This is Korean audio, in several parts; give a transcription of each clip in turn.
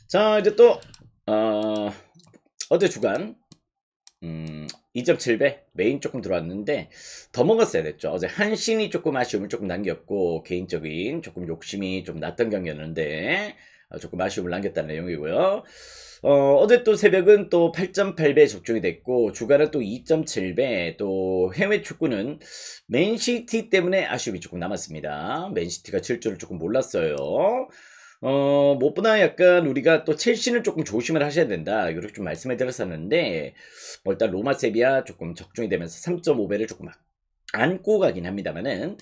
자, 이제 또 어제 주간 2.7배 메인 조금 들어왔는데 더 먹었어야 됐죠. 어제 한신이 조금 아쉬움을 조금 남겼고 개인적인 조금 욕심이 좀 났던 경기였는데 조금 아쉬움을 남겼다는 내용이고요. 어제 또 새벽은 또 8.8배 적중이 됐고 주간은 또 2.7배, 또 해외 축구는 맨시티 때문에 아쉬움이 조금 남았습니다. 맨시티가 칠 줄을 조금 몰랐어요. 무엇보다 약간 우리가 또 첼시는 조금 조심을 하셔야 된다, 이렇게 좀 말씀을 드렸었는데, 뭐 일단 로마 세비야 조금 적중이 되면서 3.5배를 조금 안고 가긴 합니다만은,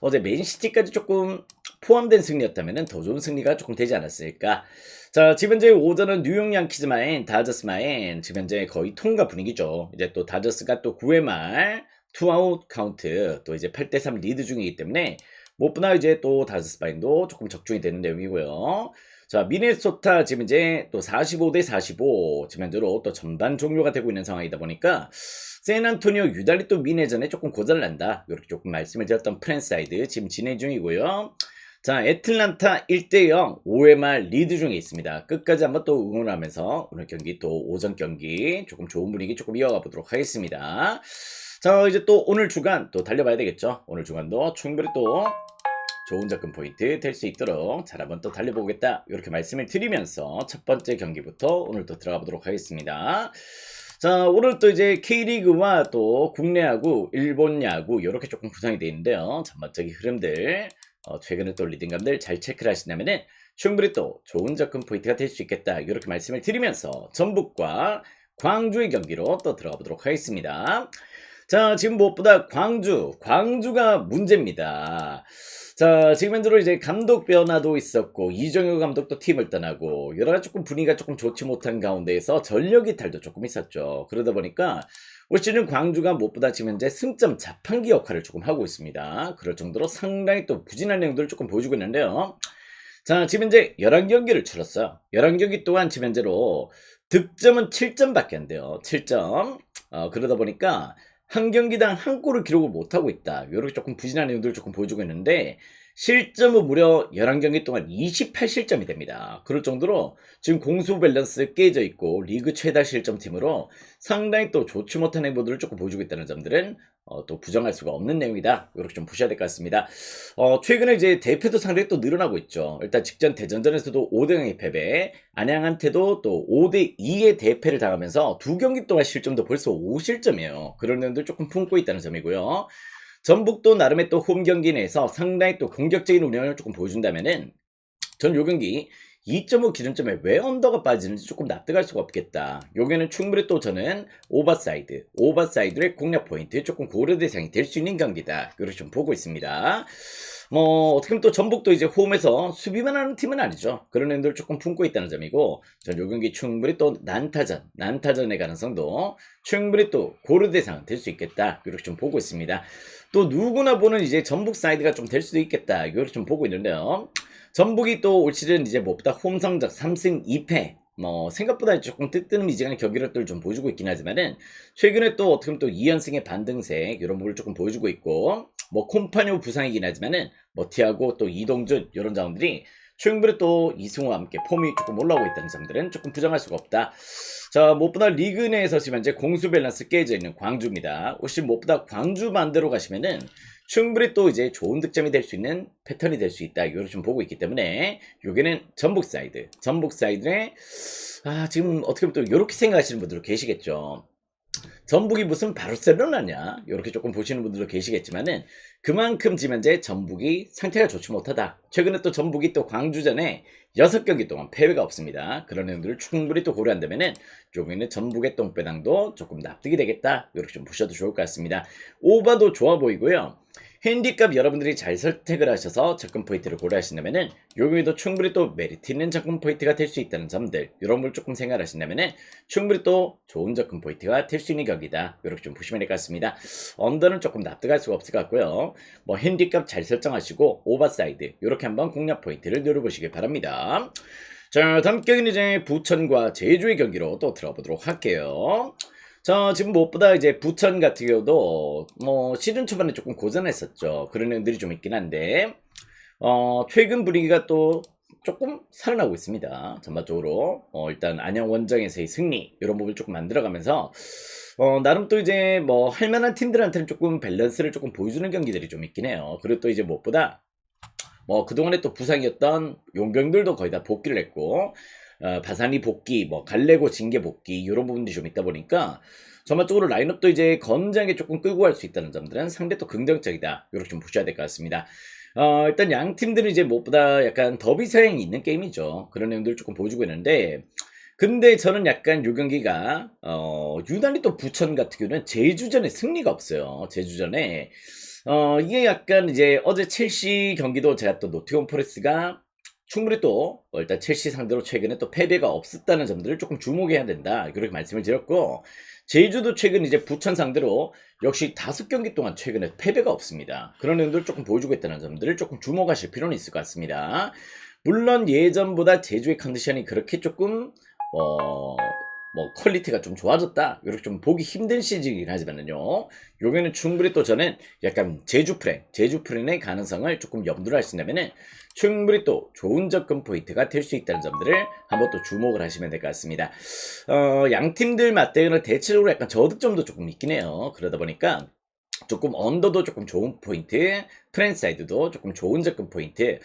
어제 맨시티까지 조금 포함된 승리였다면은 더 좋은 승리가 조금 되지 않았을까. 자, 지금 현재 오전은 뉴욕 양키즈마인, 다저스마인, 지금 현재 거의 통과 분위기죠. 이제 또 다저스가 또 9회 말 투아웃 카운트, 또 이제 8대3 리드 중이기 때문에 무엇보다 이제 또 다저스마인도 조금 적중이 되는 내용이고요. 자, 미네소타 지금 이제 또 45대45 지금 현재로 또 전반 종료가 되고 있는 상황이다 보니까 샌안토니오 유달리 또 미네전에 조금 고전난다, 이렇게 조금 말씀을 드렸던 프랜사이드 지금 진행 중이고요. 자, 애틀란타 1대0 5회 말 리드 중에 있습니다. 끝까지 한번 또 응원하면서 오늘 경기 또 오전 경기 조금 좋은 분위기 조금 이어가 보도록 하겠습니다. 자, 이제 또 오늘 주간 또 달려봐야 되겠죠. 오늘 주간도 충분히 또 좋은 접근 포인트 될 수 있도록 잘 한번 또 달려보겠다, 이렇게 말씀을 드리면서 첫 번째 경기부터 오늘 또 들어가 보도록 하겠습니다. 자, 오늘 또 이제 K리그와 또 국내 야구, 일본 야구 이렇게 조금 구성이 되어 있는데요. 전반적인 흐름들, 최근에 또 리딩감들 잘 체크를 하신다면은 충분히 또 좋은 접근 포인트가 될 수 있겠다, 이렇게 말씀을 드리면서 전북과 광주의 경기로 또 들어가 보도록 하겠습니다. 자, 지금 무엇보다 광주가 문제입니다. 자, 지금 현재로 이제 감독 변화도 있었고 이정효 감독도 팀을 떠나고 여러 가지 조금 분위기가 조금 좋지 못한 가운데에서 전력 이탈도 조금 있었죠. 그러다 보니까 올 시즌 광주가 무엇보다 지금 현재 승점 자판기 역할을 조금 하고 있습니다. 그럴 정도로 상당히 또 부진한 내용들을 조금 보여주고 있는데요. 자, 지금 현재 11경기를 치렀어요. 11경기 동안 지금 현재로 득점은 7점밖에 안 돼요. 7점. 그러다 보니까 한 경기당 한 골을 기록을 못하고 있다, 이렇게 조금 부진한 내용들을 조금 보여주고 있는데, 실점은 무려 11경기 동안 28실점이 됩니다. 그럴 정도로 지금 공수 밸런스 깨져 있고 리그 최다 실점 팀으로 상당히 또 좋지 못한 행보들을 조금 보여주고 있다는 점들은 또 부정할 수가 없는 내용이다, 이렇게 좀 보셔야 될 것 같습니다. 최근에 이제 대패도 상당히 또 늘어나고 있죠. 일단 직전 대전전에서도 5대0의 패배, 안양한테도 또 5대2의 대패를 당하면서 두 경기 동안 실점도 벌써 5실점이에요. 그런 내용들 조금 품고 있다는 점이고요. 전북도 나름의 또 홈 경기 내에서 상당히 또 공격적인 운영을 조금 보여준다면은 전 요 경기 2.5 기준점에 왜 언더가 빠지는지 조금 납득할 수가 없겠다. 요게는 충분히 또 저는 오버사이드의 공략 포인트 조금 고려 대상이 될 수 있는 경기다, 이렇게 좀 보고 있습니다. 뭐 어떻게 보면 또 전북도 이제 홈에서 수비만 하는 팀은 아니죠. 그런 애들 조금 품고 있다는 점이고, 전 요 경기 충분히 또 난타전의 가능성도 충분히 또 고려 대상 될 수 있겠다, 이렇게 좀 보고 있습니다. 또 누구나 보는 이제 전북 사이드가 좀 될 수도 있겠다, 이렇게 좀 보고 있는데요. 전북이 또 올 시즌 이제 무엇보다 홈 성적 3승 2패, 뭐 생각보다 조금 뜨뜻미지근한 경기력들을 좀 보여주고 있긴 하지만은 최근에 또 어떻게 보면 또 2연승의 반등세 이런 부분을 조금 보여주고 있고, 뭐 콤파뇨 부상이긴 하지만은 뭐 티아고 또 이동준 이런 자원들이 충분히 또 이승우와 함께 폼이 조금 올라오고 있다는 점들은 조금 부정할 수가 없다. 자, 무엇보다 리그 내에서 지금 현재 공수 밸런스 깨져 있는 광주입니다. 혹시 무엇보다 광주 반대로 가시면은 충분히 또 이제 좋은 득점이 될 수 있는 패턴이 될 수 있다, 이걸 좀 보고 있기 때문에 요게는 전북 사이드의 지금 어떻게 보면 또 이렇게 생각하시는 분들 계시겠죠. 전북이 무슨 바르셀로나냐, 이렇게 조금 보시는 분들도 계시겠지만은 그만큼 지금 현재 전북이 상태가 좋지 못하다. 최근에 또 전북이 또 광주전에 6경기 동안 패배가 없습니다. 그런 내용들을 충분히 또 고려한다면은 조금은 전북의 똥배당도 조금 납득이 되겠다, 이렇게 좀 보셔도 좋을 것 같습니다. 오바도 좋아 보이고요. 핸디값 여러분들이 잘 선택을 하셔서 접근 포인트를 고려하신다면은 요금에도 충분히 또 메리트 있는 접근 포인트가 될 수 있다는 점들, 이런 걸 조금 생각하신다면은 충분히 또 좋은 접근 포인트가 될 수 있는 격이다, 이렇게 좀 보시면 될 것 같습니다. 언더는 조금 납득할 수가 없을 것 같고요. 뭐 핸디값 잘 설정하시고 오버사이드 이렇게 한번 공략 포인트를 누려보시길 바랍니다. 자, 다음 경기는 이제 부천과 제주의 경기로 또 들어보도록 할게요. 자, 지금 무엇보다 이제 부천 같은 경우도 뭐 시즌 초반에 조금 고전했었죠. 그런 애들이 좀 있긴 한데 최근 분위기가 또 조금 살아나고 있습니다. 전반적으로 일단 안양 원정에서의 승리 이런 부분을 조금 만들어가면서 나름 또 이제 뭐 할만한 팀들한테는 조금 밸런스를 조금 보여주는 경기들이 좀 있긴 해요. 그리고 또 이제 무엇보다 뭐 그동안에 또 부상이었던 용병들도 거의 다 복귀를 했고 바산이 복귀, 뭐 갈레고 징계 복귀 이런 부분들이 좀 있다 보니까 전반적으로 라인업도 이제 건장하게 조금 끌고 갈 수 있다는 점들은 상대 또 긍정적이다. 이렇게 좀 보셔야 될 것 같습니다. 일단 양 팀들은 이제 무엇보다 약간 더비 사양이 있는 게임이죠. 그런 내용들을 조금 보여주고 있는데 근데 저는 약간 요 경기가 유난히 또 부천 같은 경우는 제주전에 승리가 없어요. 제주전에 이게 약간 이제 어제 첼시 경기도 제가 또 노티엄 포레스트가 충분히 또 일단 첼시 상대로 최근에 또 패배가 없었다는 점들을 조금 주목해야 된다 이렇게 말씀을 드렸고 제주도 최근 이제 부천 상대로 역시 5경기 동안 최근에 패배가 없습니다. 그런 내용들을 조금 보여주고 있다는 점들을 조금 주목하실 필요는 있을 것 같습니다. 물론 예전보다 제주의 컨디션이 그렇게 조금 뭐 퀄리티가 좀 좋아졌다 이렇게 좀 보기 힘든 시즌이긴 하지만은요 요게는 충분히 또 저는 약간 제주 프렌의 가능성을 조금 염두를 하신다면은 충분히 또 좋은 접근 포인트가 될 수 있다는 점들을 한번 또 주목을 하시면 될 것 같습니다. 양 팀들 맞대결은 대체적으로 약간 저득점도 조금 있긴 해요. 그러다 보니까 조금 언더도 조금 좋은 포인트, 프렌 사이드도 조금 좋은 접근 포인트.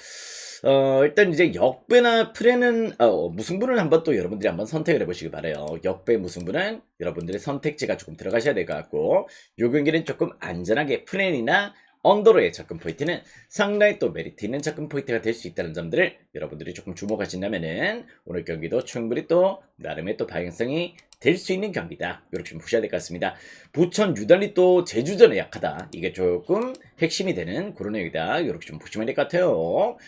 일단 이제 역배나 프렌은 무승부는 한번 또 여러분들이 한번 선택을 해보시기 바래요. 역배 무승부는 여러분들의 선택지가 조금 들어가셔야 될 것 같고 요 경기는 조금 안전하게 프렌이나 언더로의 접근 포인트는 상당히 또 메리트 있는 접근 포인트가 될 수 있다는 점들을 여러분들이 조금 주목하신다면은 오늘 경기도 충분히 또 나름의 또 방향성이 될 수 있는 경기다. 이렇게 좀 보셔야 될 것 같습니다. 부천 유달리 또 제주전에 약하다. 이게 조금 핵심이 되는 그런 내용이다. 이렇게 좀 보시면 될 것 같아요.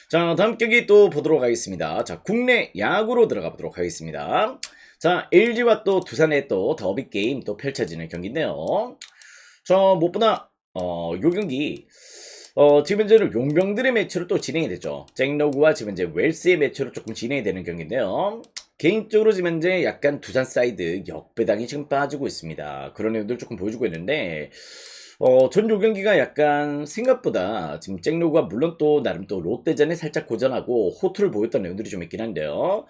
자, 다음 경기 또 보도록 하겠습니다. 자, 국내 야구로 들어가 보도록 하겠습니다. 자, LG와 또 두산의 또 더비 게임 또 펼쳐지는 경기인데요. 자, 무엇보다 요 경기 지금 현재는 용병들의 매치로 또 진행이 되죠. 잭로그와 지금 이제 웰스의 매치로 조금 진행이 되는 경기인데요. 개인적으로 지금 현재 약간 두산 사이드 역배당이 지금 빠지고 있습니다. 그런 내용들 조금 보여주고 있는데 전 요 경기가 약간 생각보다 지금 잭로그가 물론 또 나름 또 롯데전에 살짝 고전하고 호투를 보였던 내용들이 좀 있긴 한데요.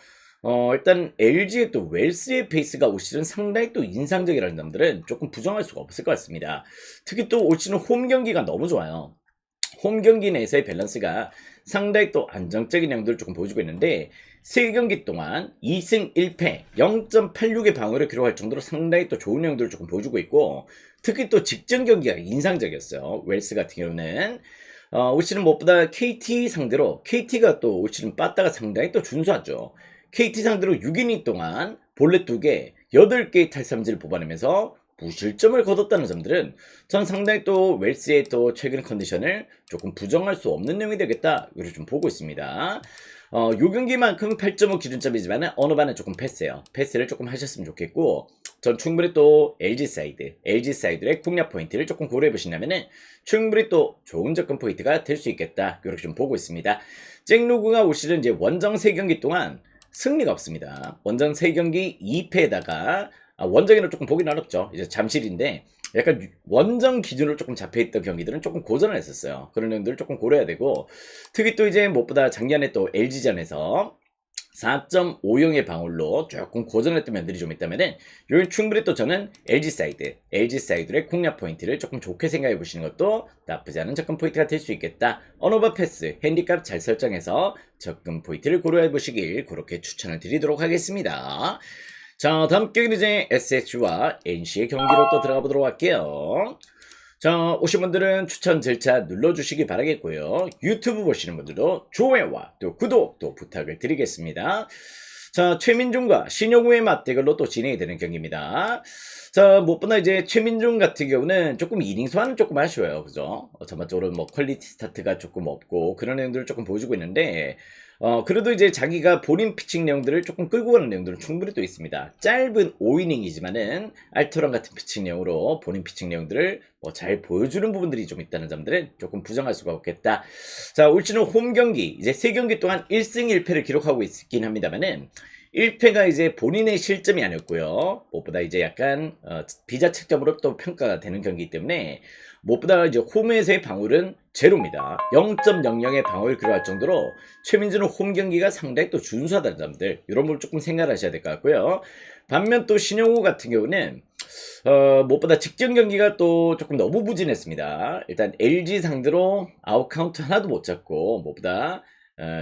일단 LG의 또 웰스의 페이스가 올 시즌 상당히 또 인상적이라는 점들은 조금 부정할 수가 없을 것 같습니다. 특히 또 올 시즌 홈 경기가 너무 좋아요. 홈 경기 내에서의 밸런스가 상당히 또 안정적인 내용들을 조금 보여주고 있는데 3경기 동안 2승 1패 0.86의 방어를 기록할 정도로 상당히 또 좋은 내용들을 조금 보여주고 있고 특히 또 직전 경기가 인상적이었어요. 웰스 같은 경우는 올 시즌 무엇보다 KT 상대로 KT가 또 올 시즌 빠따가 상당히 또 준수하죠. KT 상대로 6이닝 동안 볼넷 2개 8개의 탈삼진을 뽑아내면서 무실점을 거뒀다는 점들은 전 상당히 또 웰스의 또 최근 컨디션을 조금 부정할 수 없는 내용이 되겠다 이렇게 좀 보고 있습니다. 요 경기만큼 8.5 기준점이지만 어느 반은 조금 패스를 조금 하셨으면 좋겠고 전 충분히 또 LG 사이드의 공략 포인트를 조금 고려해 보신다면은 충분히 또 좋은 접근 포인트가 될 수 있겠다 이렇게 좀 보고 있습니다. 잭로그가 올 시즌 이제 원정 3경기 동안 승리가 없습니다. 원정 3경기 2패에다가 원정에는 조금 보기는 어렵죠. 이제 잠실인데 약간 원정 기준으로 조금 잡혀있던 경기들은 조금 고전을 했었어요. 그런 내용들을 조금 고려해야 되고 특히 또 이제 무엇보다 작년에 또 LG전에서 4.50의 방울로 조금 고전했던 면들이 좀 있다면은 요건 충분히 또 저는 LG 사이드의 공략 포인트를 조금 좋게 생각해 보시는 것도 나쁘지 않은 접근 포인트가 될 수 있겠다. 언오버 패스, 핸디캡 잘 설정해서 접근 포인트를 고려해 보시길 그렇게 추천을 드리도록 하겠습니다. 자, 다음 경기는 이제 SSG와 NC의 경기로 또 들어가 보도록 할게요. 자, 오신 분들은 추천 절차 눌러주시기 바라겠고요. 유튜브 보시는 분들도 좋아요와 또 구독 또 부탁을 드리겠습니다. 자, 최민중과 신영우의 맞대결로 또 진행이 되는 경기입니다. 자, 무엇보다 이제 최민중 같은 경우는 조금 이닝 소화는 조금 아쉬워요. 그죠? 전반적으로 뭐 퀄리티 스타트가 조금 없고 그런 내용들을 조금 보여주고 있는데 그래도 이제 자기가 본인 피칭 내용들을 조금 끌고 가는 내용들은 충분히 또 있습니다. 짧은 5이닝이지만은 알토란 같은 피칭 내용으로 본인 피칭 내용들을 뭐 잘 보여주는 부분들이 좀 있다는 점들은 조금 부정할 수가 없겠다. 자, 올 시즌 홈 경기 이제 3경기 동안 1승 1패를 기록하고 있긴 합니다만은 1패가 이제 본인의 실점이 아니었고요. 무엇보다 이제 약간 비자책점으로 또 평가가 되는 경기이기 때문에 무엇보다 이제 홈에서의 방어율은 제로입니다. 0.00의 방어율 기록할 정도로 최민준은 홈 경기가 상당히 또 준수하다는 점들 이런 걸 조금 생각하셔야 될 것 같고요. 반면 또 신영호 같은 경우는 무엇보다 직전 경기가 또 조금 너무 부진했습니다. 일단 LG 상대로 아웃 카운트 하나도 못 잡고 무엇보다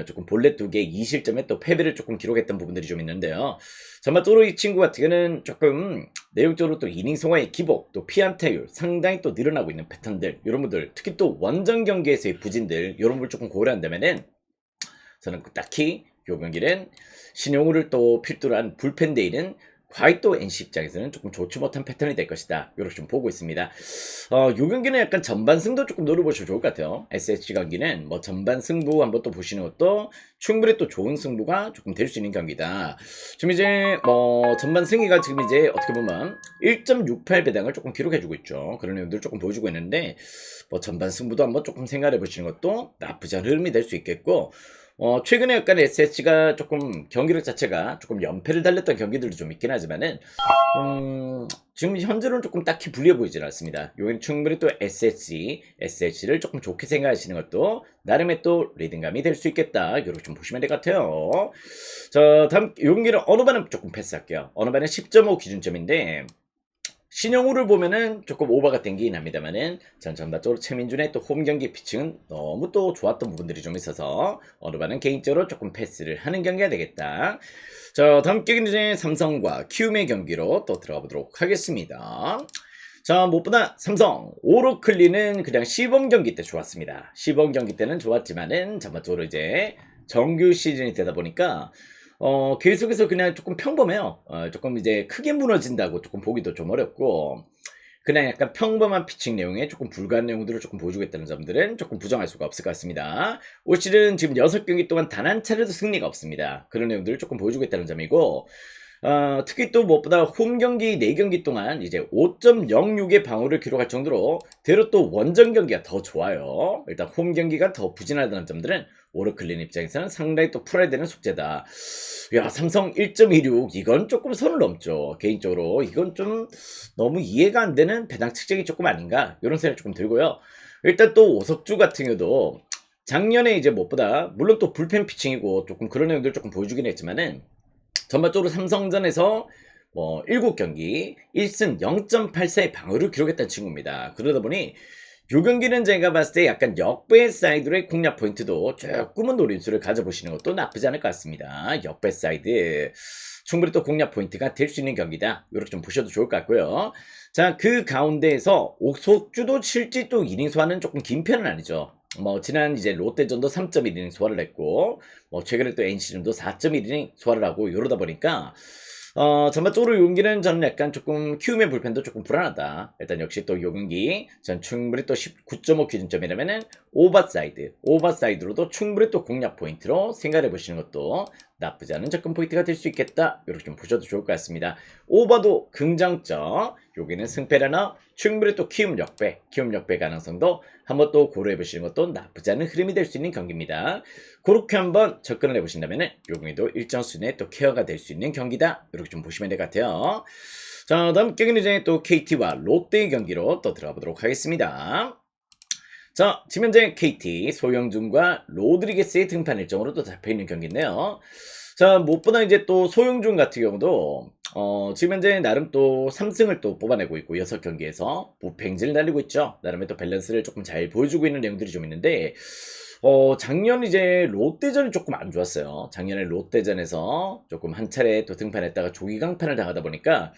조금 볼넷 2개 2실점에 또 패배를 조금 기록했던 부분들이 좀 있는데요. 전반적으로 이 친구 같은 경우는 조금 내용적으로 또 이닝 성화의 기복, 또 피안타율 상당히 또 늘어나고 있는 패턴들 이런 분들 특히 또 원정 경기에서의 부진들 이런 걸 조금 고려한다면은 저는 딱히 이 경기는 신용우를 또 필두로 한 불펜 데이는 과히 또 NC 입장에서는 조금 좋지 못한 패턴이 될 것이다. 이렇게 좀 보고 있습니다. 이 경기는 약간 전반 승도 조금 노려보시면 좋을 것 같아요. SSG 경기는 뭐 전반 승부 한번 또 보시는 것도 충분히 또 좋은 승부가 조금 될 수 있는 경기다. 지금 이제 뭐 전반 승리가 지금 이제 어떻게 보면 1.68배당을 조금 기록해주고 있죠. 그런 내용들 조금 보여주고 있는데 뭐 전반 승부도 한번 조금 생각해 보시는 것도 나쁘지 않은 흐름이 될 수 있겠고 최근에 약간 SSG가 조금 경기력 자체가 조금 연패를 달렸던 경기들도 좀 있긴 하지만은, 지금 현재로는 조금 딱히 불리해 보이진 않습니다. 여기는 충분히 또 SSG를 조금 좋게 생각하시는 것도 나름의 또 리듬감이 될 수 있겠다. 이렇게 좀 보시면 될 것 같아요. 자, 다음, 이 경기는 어느 반은 조금 패스할게요. 어느 반은 10.5 기준점인데, 신영우를 보면은 조금 오버가 땡기긴 합니다만은 전 전반적으로 최민준의 또 홈 경기 피칭은 너무 또 좋았던 부분들이 좀 있어서 어느 반은 개인적으로 조금 패스를 하는 경기가 되겠다. 자, 다음 경기는 이제 삼성과 키움의 경기로 또 들어가 보도록 하겠습니다. 자, 무엇보다 삼성 오로클리는 그냥 시범 경기 때 좋았습니다. 시범 경기 때는 좋았지만은 전반적으로 이제 정규 시즌이 되다 보니까 계속해서 그냥 조금 평범해요. 조금 이제 크게 무너진다고 조금 보기도 좀 어렵고, 그냥 약간 평범한 피칭 내용에 조금 불가한 내용들을 조금 보여주겠다는 점들은 조금 부정할 수가 없을 것 같습니다. 올 시즌 지금 6경기 동안 단 한 차례도 승리가 없습니다. 그런 내용들을 조금 보여주겠다는 점이고, 특히 또 무엇보다 홈 경기 4경기 동안 이제 5.06의 방어를 기록할 정도로 대로 또 원정 경기가 더 좋아요. 일단 홈 경기가 더 부진하다는 점들은 오르클린 입장에서는 상당히 또 풀어야 되는 숙제다. 야, 삼성 1.16 이건 조금 선을 넘죠. 개인적으로 이건 좀 너무 이해가 안 되는 배당 측정이 조금 아닌가 이런 생각이 조금 들고요. 일단 또 오석주 같은 경우도 작년에 이제 무엇보다 물론 또 불펜 피칭이고 조금 그런 내용들 조금 보여주긴 했지만은 전반적으로 삼성전에서 뭐 7경기 1승 0.84의 방어를 기록했다는 친구입니다. 그러다 보니 요 경기는 제가 봤을 때 약간 역배 사이드의 공략 포인트도 조금은 노림수를 가져보시는 것도 나쁘지 않을 것 같습니다. 역배 사이드 충분히 또 공략 포인트가 될 수 있는 경기다. 이렇게 좀 보셔도 좋을 것 같고요. 자, 그 가운데에서 옥석주도 실제 또 이닝 소화는 조금 긴 편은 아니죠. 뭐 지난 이제 롯데전도 3.1이닝 소화를 했고 뭐 최근에 또 NC전도 4.1이닝 소화를 하고 이러다 보니까 전반적으로 이 경기는 저는 약간 조금 키움의 불펜도 조금 불안하다. 일단 역시 또 이 경기 전 충분히 또 19.5 기준점이라면은 오버사이드로도 충분히 또 공략 포인트로 생각해 보시는 것도 나쁘지 않은 접근 포인트가 될 수 있겠다. 이렇게 좀 보셔도 좋을 것 같습니다. 오버도 긍정적. 여기는 승패라나 충분히 또 키움 역배 가능성도 한번 또 고려해 보시는 것도 나쁘지 않은 흐름이 될 수 있는 경기입니다. 그렇게 한번 접근을 해 보신다면은 요 경기도 일정 수준의 또 케어가 될 수 있는 경기다. 이렇게 좀 보시면 될 것 같아요. 자, 다음 경기는 이제 또 KT와 롯데의 경기로 또 들어가 보도록 하겠습니다. 자, 지금 현재 KT 소영준과 로드리게스의 등판 일정으로 또 잡혀있는 경기인데요. 자, 무엇보다 이제 또 소영준 같은 경우도 지금 현재 나름 또 3승을 또 뽑아내고 있고 6경기에서 무팽지를 날리고 있죠. 나름의 또 밸런스를 조금 잘 보여주고 있는 내용들이 좀 있는데 작년 이제 롯데전이 조금 안 좋았어요. 작년에 롯데전에서 조금 한 차례 또 등판했다가 조기강판을 당하다 보니까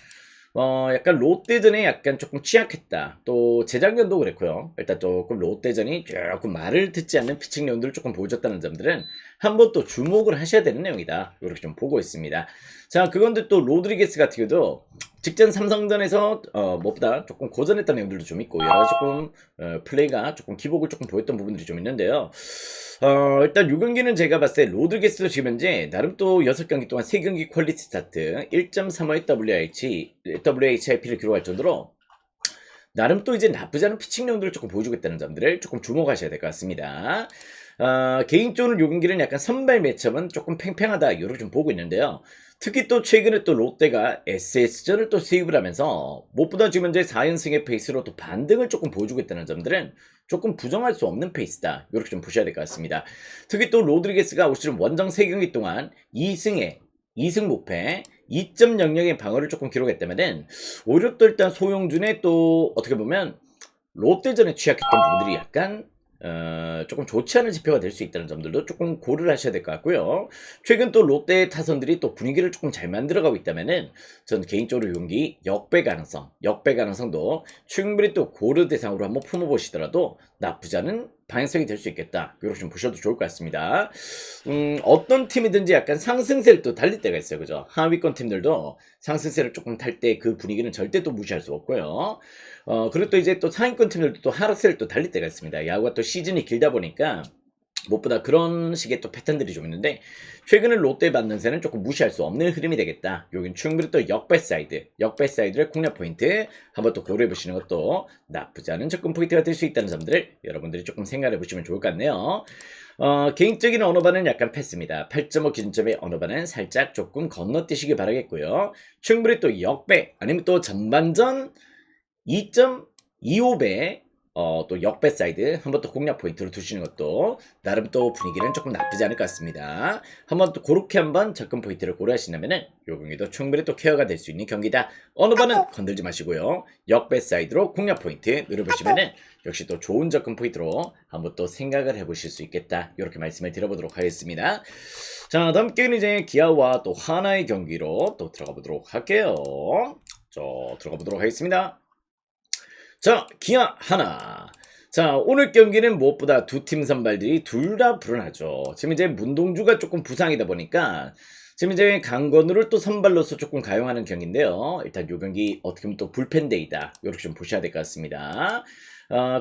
약간 롯데전에 약간 조금 취약했다. 또 재작년도 그랬고요. 일단 조금 롯데전이 조금 말을 듣지 않는 피칭 내용들을 조금 보여줬다는 점들은 한번 또 주목을 하셔야 되는 내용이다. 이렇게 좀 보고 있습니다. 자, 그건데 또 로드리게스 같은 경우도 직전 삼성전에서 무엇보다 조금 고전했던 내용들도 좀 있고 여러 가지 조금 플레이가 조금 기복을 조금 보였던 부분들이 좀 있는데요. 일단 6경기는 제가 봤을 때 로드리게스도 지금 현재 나름 또 6경기 동안 3경기 퀄리티 스타트 1.35의 WHIP를 기록할 정도로 나름 또 이제 나쁘지 않은 피칭 내용들을 조금 보여주겠다는 점들을 조금 주목하셔야 될 것 같습니다. 개인적으로 요 경기는 약간 선발 매첩은 조금 팽팽하다 이렇게 좀 보고 있는데요. 특히 또 최근에 또 롯데가 SS전을 또 수입을 하면서 무엇보다 지금 현재 4연승의 페이스로 또 반등을 조금 보여주고 있다는 점들은 조금 부정할 수 없는 페이스다 이렇게 좀 보셔야 될 것 같습니다. 특히 또 로드리게스가 올 시즌 원정 3경기 동안 2승 무패 2.00의 방어를 조금 기록했다면은 오히려 또 일단 소용준의 또 어떻게 보면 롯데전에 취약했던 부분들이 약간 조금 좋지 않은 지표가 될 수 있다는 점들도 조금 고려를 하셔야 될 것 같고요. 최근 또 롯데 타선들이 또 분위기를 조금 잘 만들어가고 있다면은 전 개인적으로 이 경기 역배 가능성도 충분히 또 고려 대상으로 한번 품어보시더라도 나쁘지 않은 방향성이 될 수 있겠다. 이렇게 좀 보셔도 좋을 것 같습니다. 어떤 팀이든지 약간 상승세를 또 달릴 때가 있어요. 그죠? 하위권 팀들도 상승세를 조금 탈 때 그 분위기는 절대 또 무시할 수 없고요. 그리고 또 이제 또 상위권 팀들도 또 하락세를 또 달릴 때가 있습니다. 야구가 또 시즌이 길다 보니까 무엇보다 그런 식의 또 패턴들이 좀 있는데 최근에 롯데 반등세는 조금 무시할 수 없는 흐름이 되겠다. 여긴 충분히 또 역배 사이드의 공략 포인트 한번 또 고려해 보시는 것도 나쁘지 않은 접근 포인트가 될 수 있다는 점들을 여러분들이 조금 생각해 보시면 좋을 것 같네요. 개인적인 언어반은 약간 패스입니다. 8.5 기준점의 언어반은 살짝 조금 건너뛰시기 바라겠고요. 충분히 또 역배 아니면 또 전반전 2.25배 또 역배 사이드 한번 또 공략 포인트로 두시는 것도 나름 또 분위기는 조금 나쁘지 않을 것 같습니다. 한번 또 그렇게 한번 접근 포인트를 고려하신다면은 요 경기도 충분히 또 케어가 될 수 있는 경기다. 어느 번은 건들지 마시고요. 역배 사이드로 공략 포인트 누려보시면은 역시 또 좋은 접근 포인트로 한번 또 생각을 해보실 수 있겠다. 이렇게 말씀을 드려보도록 하겠습니다. 자, 다음 게임은 이제 기아와 또 하나의 경기로 또 들어가 보도록 할게요. 들어가 보도록 하겠습니다. 자, 기아 하나. 자, 오늘 경기는 무엇보다 두 팀 선발들이 둘 다 불안하죠. 지금 이제 문동주가 조금 부상이다 보니까 지금 이제 강건우를 또 선발로서 조금 가용하는 경기인데요. 일단 요 경기 어떻게 보면 또 불펜데이다. 이렇게 좀 보셔야 될 것 같습니다.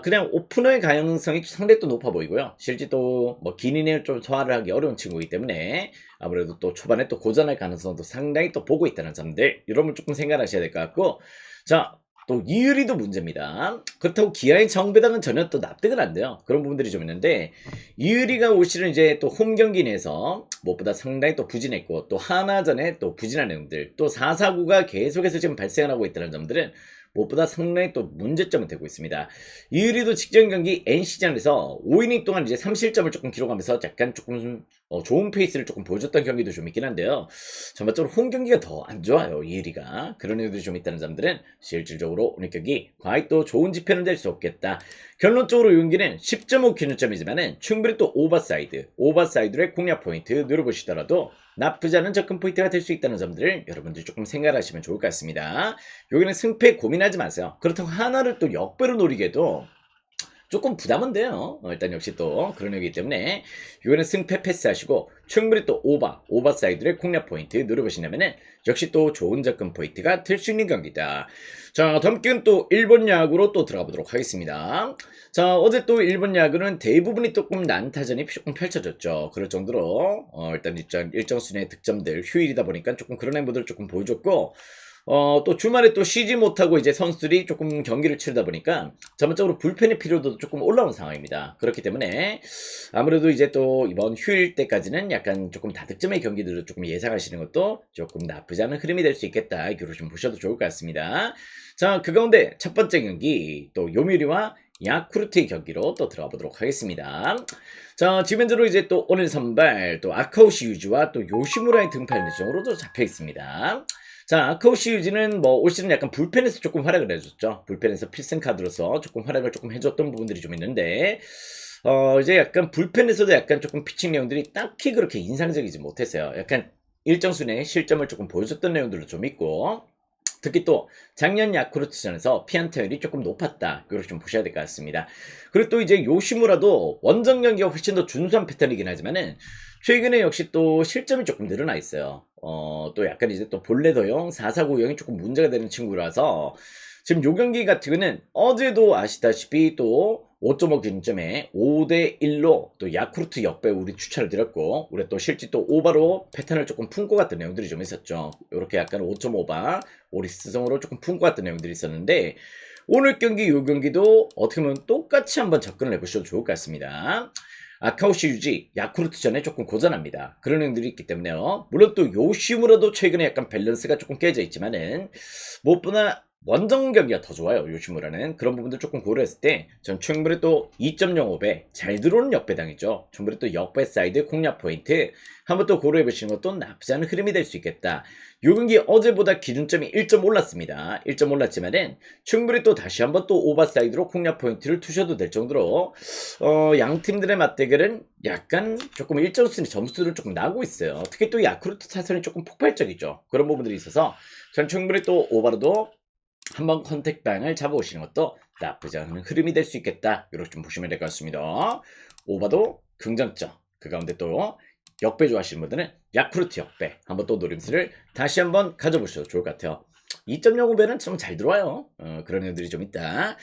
그냥 오프너의 가능성이 상당히 또 높아 보이고요. 실제 또 뭐 긴 이닝을 좀 소화를 하기 어려운 친구이기 때문에 아무래도 또 초반에 또 고전할 가능성도 상당히 또 보고 있다는 점들 이런 걸 조금 생각하셔야 될 것 같고 자. 또 이의리도 문제입니다. 그렇다고 기아의 정배당은 전혀 또 납득은 안 돼요. 그런 부분들이 좀 있는데 이의리가 올 시즌 이제 또 홈 경기 내에서 무엇보다 상당히 또 부진했고 또 하나전에 또 부진한 내용들 또 4-4구가 계속해서 지금 발생을 하고 있다는 점들은 무엇보다 상당히 또 문제점이 되고 있습니다. 이의리도 직전 경기 NC전에서 5이닝 동안 이제 3실점을 조금 기록하면서 약간 조금 좋은 페이스를 조금 보여줬던 경기도 좀 있긴 한데요. 전반적으로 홈 경기가 더 안 좋아요. 이의리가. 그런 이유들이 좀 있다는 점들은 실질적으로 오늘 경기 과히 또 좋은 지표는 될 수 없겠다. 결론적으로 이 경기는 10.5 기준점이지만은 충분히 또 오버사이드의 공략 포인트 누려보시더라도 나쁘지 않은 접근 포인트가 될 수 있다는 점들을 여러분들 조금 생각하시면 좋을 것 같습니다. 여기는 승패 고민하지 마세요. 그렇다고 하나를 또 역배로 노리게도 조금 부담은 돼요. 일단 역시 또 그런 얘기이기 때문에 이거는 승패 패스하시고 충분히 또 오버사이드의 공략 포인트 누려보신다면은 역시 또 좋은 접근 포인트가 될 수 있는 경기다. 자, 다음 경기는 또 일본 야구로 또 들어가 보도록 하겠습니다. 자, 어제 또 일본 야구는 대부분이 조금 난타전이 조금 펼쳐졌죠. 그럴 정도로 일단 일정 순위의 득점들 휴일이다 보니까 조금 그런 행보들을 조금 보여줬고 또 주말에 또 쉬지 못하고 이제 선수들이 조금 경기를 치르다 보니까 전반적으로 불펜의 필요도 조금 올라온 상황입니다. 그렇기 때문에 아무래도 이제 또 이번 휴일 때까지는 약간 조금 다득점의 경기들을 조금 예상하시는 것도 조금 나쁘지 않은 흐름이 될 수 있겠다. 이렇게 좀 보셔도 좋을 것 같습니다. 자, 그 가운데 첫 번째 경기 또 요미우리와 야쿠르트의 경기로 또 들어가 보도록 하겠습니다. 자, 지금 현재로 이제 또 오늘 선발 또 아카우시 유지와 또 요시무라의 등판 일정으로도 잡혀 있습니다. 자, 아카우시 유지는 뭐 올 시즌 약간 불펜에서 조금 활약을 해줬죠. 불펜에서 필승 카드로서 조금 활약을 조금 해줬던 부분들이 좀 있는데 이제 약간 불펜에서도 약간 조금 피칭 내용들이 딱히 그렇게 인상적이지 못했어요. 약간 일정 순의 실점을 조금 보여줬던 내용들도 좀 있고 특히 또 작년 야쿠르트전에서 피안타율이 조금 높았다. 이걸 좀 보셔야 될 것 같습니다. 그리고 또 이제 요시무라도 원정 경기가 훨씬 더 준수한 패턴이긴 하지만은 최근에 역시 또 실점이 조금 늘어나 있어요. 또 약간 이제 또 볼레더형 4-4-9형이 조금 문제가 되는 친구라서 지금 요 경기 같은 경우는 어제도 아시다시피 또 5.5 기준점에 5대1로 또 야쿠르트 역배 우리 추천을 드렸고 우리 또 실제 또 오바로 패턴을 조금 품고 갔던 내용들이 좀 있었죠. 이렇게 약간 5.5바 오리스성으로 조금 품고 갔던 내용들이 있었는데 오늘 경기 요 경기도 어떻게 보면 똑같이 한번 접근을 해보셔도 좋을 것 같습니다. 아카오시 유지, 야쿠르트전에 조금 고전합니다. 그런 내용들이 있기 때문에요. 물론 또 요시무라도 최근에 약간 밸런스가 조금 깨져 있지만은 무엇보다 원정 경기가 더 좋아요. 요시무라는 그런 부분들 조금 고려했을 때 전 충분히 또 2.05배 잘 들어오는 역배당이죠. 충분히 또 역배 사이드 공략 포인트 한번 또 고려해 보시는 것도 나쁘지 않은 흐름이 될 수 있겠다. 요 경기 어제보다 기준점이 1점 올랐습니다. 1점 올랐지만은 충분히 또 다시 한번 또 오버사이드로 공략 포인트를 투셔도 될 정도로 양 팀들의 맞대결은 약간 조금 1점수는 점수를 조금 나고 있어요. 특히 또 야쿠르트 타선이 조금 폭발적이죠. 그런 부분들이 있어서 전 충분히 또 오버로도 한번 컨택방을 잡아오시는 것도 나쁘지 않은 흐름이 될 수 있겠다. 이렇게 좀 보시면 될 것 같습니다. 오바도 긍정점. 그 가운데 또 역배 좋아하시는 분들은 야쿠르트 역배 한번 또 노림수를 다시 한번 가져보셔도 좋을 것 같아요. 2.05배는 좀 잘 들어와요. 그런 애들이 좀 있다.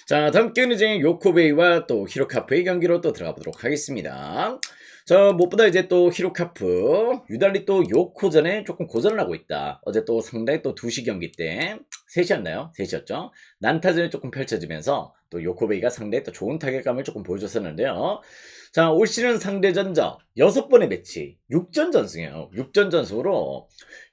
자, 다음 경기는 이제 요코베이와 또 히로카프의 경기로 또 들어가 보도록 하겠습니다. 자, 무엇보다 이제 또 히로카프 유달리 또 요코전에 조금 고전을 하고 있다. 어제 또 상당히 또 2시 경기 때 3시였나요? 3시였죠. 난타전이 조금 펼쳐지면서 또 요코베이가 상당히 또 좋은 타격감을 조금 보여줬었는데요. 자, 올 시즌 상대 전적 6번의 매치 6전 전승이에요. 6전 전승으로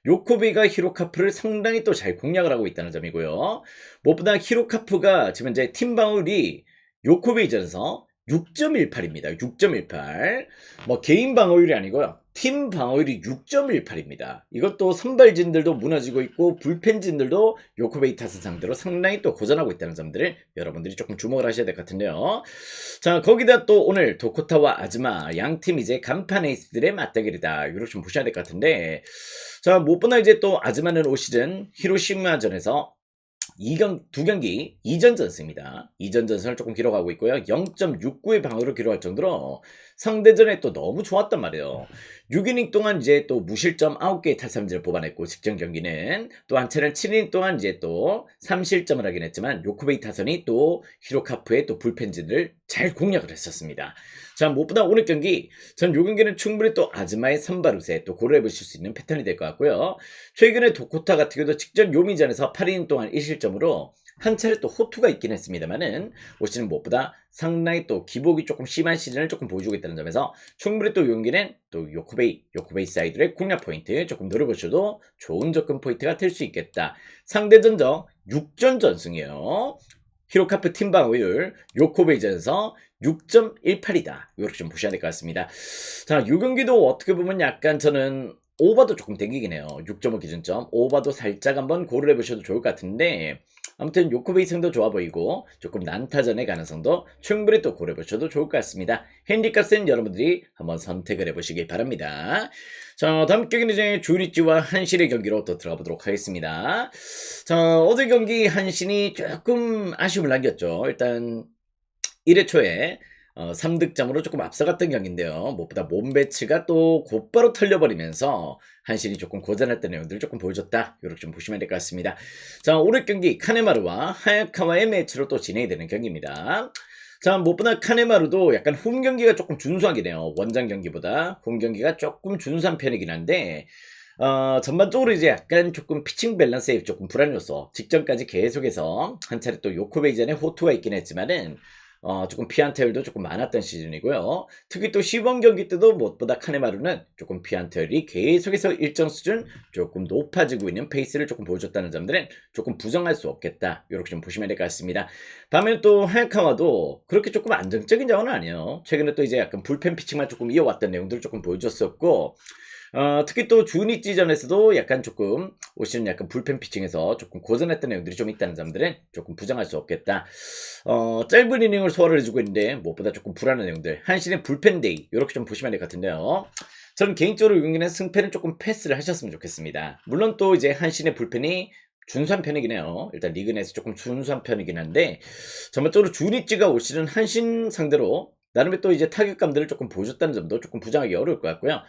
요코베이가 히로카프를 상당히 또 잘 공략을 하고 있다는 점이고요. 무엇보다 히로카프가 지금 이제 팀 방어율이 요코베이전에서 6.18입니다. 6.18. 뭐 개인 방어율이 아니고요. 팀 방어율이 6.18입니다. 이것도 선발진들도 무너지고 있고 불펜진들도 요코베이 타선 상대로 상당히 또 고전하고 있다는 점들을 여러분들이 조금 주목을 하셔야 될 것 같은데요. 자, 거기다 또 오늘 도코타와 아즈마 양팀 이제 간판 에이스들의 맞대결이다. 이렇게 좀 보셔야 될 것 같은데, 자, 무엇보다 이제 또 아즈마는 올 시즌 히로시마전에서 2경기 2전 전승입니다. 2전 전승을 조금 기록하고 있고요. 0.69의 방어를 기록할 정도로 상대전에 또 너무 좋았단 말이에요. 6이닝 동안 이제 또 무실점 9개의 탈삼진을 뽑아냈고 직전 경기는 또 한 차례 7이닝 동안 이제 또 3실점을 하긴 했지만 요코베이 타선이 또 히로카프의 또 불펜진을 잘 공략을 했었습니다. 자, 무엇보다 오늘 경기 전 요 경기는 충분히 또 아즈마의 선발 우세 또 고려해 보실 수 있는 패턴이 될 것 같고요. 최근에 도코타 같은 경우도 직전 요미전에서 8이닝 동안 1실점으로 한 차례 또 호투가 있긴 했습니다만은 올 시즌 무엇보다 상당히 또 기복이 조금 심한 시즌을 조금 보여주고 있다는 점에서 충분히 또 용기는 또 요코베이 사이드의 공략 포인트 조금 노려보셔도 좋은 접근 포인트가 될 수 있겠다. 상대 전적 6전 전승이에요. 히로카프 팀 방어율 요코베이전에서 6.18이다. 이렇게 좀 보셔야 될 것 같습니다. 자, 이 경기도 어떻게 보면 약간 저는 오버도 조금 땡기긴 해요. 6.5 기준점. 오버도 살짝 한번 고려해 보셔도 좋을 것 같은데 아무튼 요코베이 승도 좋아 보이고 조금 난타전의 가능성도 충분히 또 고려해 보셔도 좋을 것 같습니다. 핸디값은 여러분들이 한번 선택을 해보시기 바랍니다. 자, 다음 경기는 이제 주리찌와 한신의 경기로 또 들어가 보도록 하겠습니다. 자, 어제 경기 한신이 조금 아쉬움을 남겼죠. 일단 1회 초에 3득점으로 조금 앞서갔던 경기인데요. 무엇보다 몸배치가 또 곧바로 털려버리면서 한신이 조금 고전했던 내용들을 조금 보여줬다. 이렇게 좀 보시면 될 것 같습니다. 자, 오늘 경기 카네마루와 하야카와의 매치로 또 진행이 되는 경기입니다. 자, 무엇보다 카네마루도 약간 홈 경기가 조금 준수하긴 해요. 원정 경기보다 홈 경기가 조금 준수한 편이긴 한데 전반적으로 이제 약간 조금 피칭 밸런스에 조금 불안이 었어. 직전까지 계속해서 한 차례 또 요코베이전에 호투가 있긴 했지만은 조금 피안타율도 조금 많았던 시즌이고요. 특히 또 시범 경기 때도 무엇보다 카네마루는 조금 피안타율이 계속해서 일정 수준 조금 높아지고 있는 페이스를 조금 보여줬다는 점들은 조금 부정할 수 없겠다. 이렇게 좀 보시면 될 것 같습니다. 반면에 또 하야카와도 그렇게 조금 안정적인 자원은 아니에요. 최근에 또 이제 약간 불펜 피칭만 조금 이어왔던 내용들을 조금 보여줬었고 특히 또 주니찌전에서도 약간 조금 올 시즌 약간 불펜 피칭에서 조금 고전했던 내용들이 좀 있다는 점들은 조금 부정할 수 없겠다. 짧은 이닝을 소화를 해주고 있는데 무엇보다 조금 불안한 내용들. 한신의 불펜 데이 이렇게 좀 보시면 될 것 같은데요. 저는 개인적으로 이 경기는 승패는 조금 패스를 하셨으면 좋겠습니다. 물론 또 이제 한신의 불펜이 준수한 편이긴 해요. 일단 리그 내에서 조금 준수한 편이긴 한데 전반적으로 주니찌가 올 시즌 한신 상대로 나름의 또 이제 타격감들을 조금 보여줬다는 점도 조금 부정하기 어려울 것 같고요.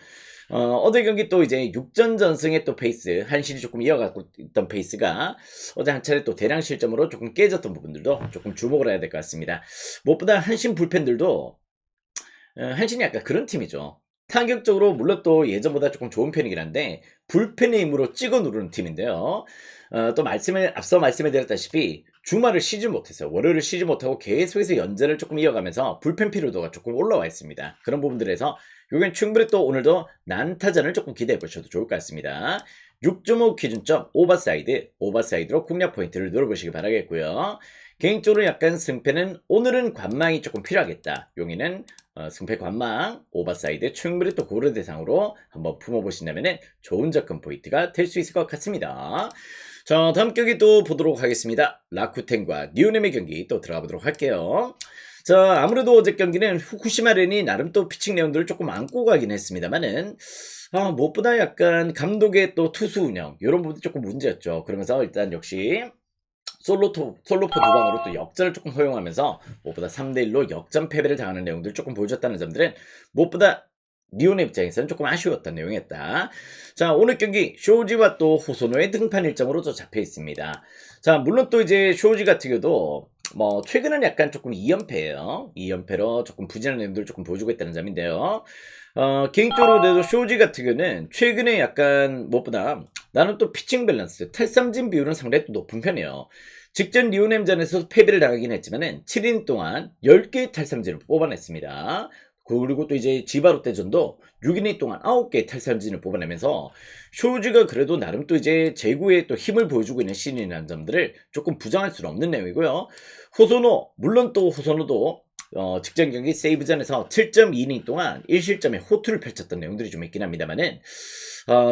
어제 경기 또 이제 6전 전승의 또 페이스, 한신이 조금 이어가고 있던 페이스가 어제 한 차례 또 대량 실점으로 조금 깨졌던 부분들도 조금 주목을 해야 될 것 같습니다. 무엇보다 한신 불펜들도 한신이 약간 그런 팀이죠. 타격적으로 물론 또 예전보다 조금 좋은 편이긴 한데 불펜의 힘으로 찍어 누르는 팀인데요. 또 앞서 말씀해 드렸다시피 주말을 쉬지 못했어요. 월요일을 쉬지 못하고 계속해서 연전을 조금 이어가면서 불펜 피로도가 조금 올라와 있습니다. 그런 부분들에서 요건 충분히 또 오늘도 난타전을 조금 기대해 보셔도 좋을 것 같습니다. 6.5 기준점 오버사이드로 공략 포인트를 노려보시기 바라겠고요. 개인적으로 약간 승패는 오늘은 관망이 조금 필요하겠다. 용이는 승패 관망, 오버사이드 충분히 또 고려 대상으로 한번 품어보신다면 좋은 접근 포인트가 될 수 있을 것 같습니다. 자, 다음 경기 또 보도록 하겠습니다. 라쿠텐과 니오넴의 경기 또 들어가 보도록 할게요. 자, 아무래도 어제 경기는 후쿠시마렌이 나름 또 피칭 내용들을 조금 안고 가긴 했습니다만은 무엇보다 약간 감독의 또 투수 운영 이런 부분이 조금 문제였죠. 그러면서 일단 역시 솔로포 두 방으로 또 역전을 조금 허용하면서 무엇보다 3대1로 역전 패배를 당하는 내용들을 조금 보여줬다는 점들은 무엇보다 리온의 입장에서는 조금 아쉬웠던 내용이었다. 자, 오늘 경기 쇼지와 또 호소노의 등판 일정으로 또 잡혀 있습니다. 자, 물론 또 이제 쇼지 같은 경우도 뭐 최근은 약간 조금 2연패예요. 2연패로 조금 부진한 내용들을 조금 보여주고 있다는 점인데요. 개인적으로 그래도 쇼지 같은 경우는 최근에 약간 무엇보다 나는 또 피칭 밸런스, 탈삼진 비율은 상당히 또 높은 편이에요. 직전 리오넴전에서 패배를 당하긴 했지만은 7인 동안 10개의 탈삼진을 뽑아냈습니다. 그리고 또 이제 지바롯데전도 6이닝 동안 9개의 탈삼진을 뽑아내면서 쇼즈가 그래도 나름 또 이제 제구에 또 힘을 보여주고 있는 시즌이라는 점들을 조금 부정할 수는 없는 내용이고요. 호소노, 물론 또 호소노도 직전 경기 세이브전에서 7.2이닝 동안 1실점의 호투를 펼쳤던 내용들이 좀 있긴 합니다만은